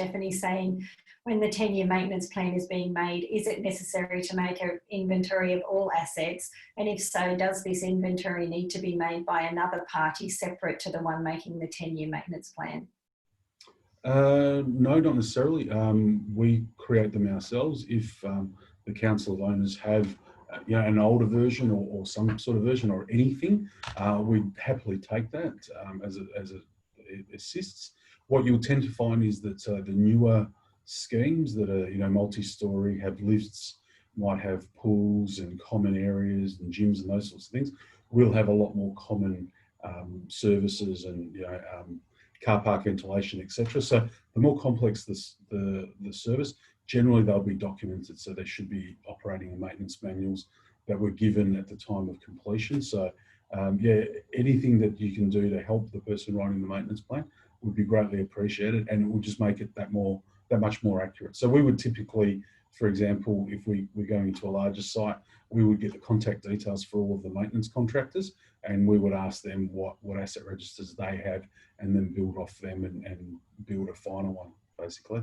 Stephanie saying, when the 10-year maintenance plan is being made, is it necessary to make an inventory of all assets? And if so, does this inventory need to be made by another party separate to the one making the 10-year maintenance plan? No, not necessarily. We create them ourselves. If the council of owners have an older version or some sort of version or anything, we'd happily take that as it assists. What you'll tend to find is that the newer schemes that are multi-storey, have lifts, might have pools and common areas and gyms and those sorts of things, will have a lot more common services and car park ventilation, etc. So the more complex the service, generally they'll be documented, so they should be operating and maintenance manuals that were given at the time of completion. So anything that you can do to help the person writing the maintenance plan would be greatly appreciated, and it will just make it that much more accurate. So we would typically, for example, if we're going into a larger site, we would get the contact details for all of the maintenance contractors, and we would ask them what asset registers they have, and then build off them and build a final one, basically.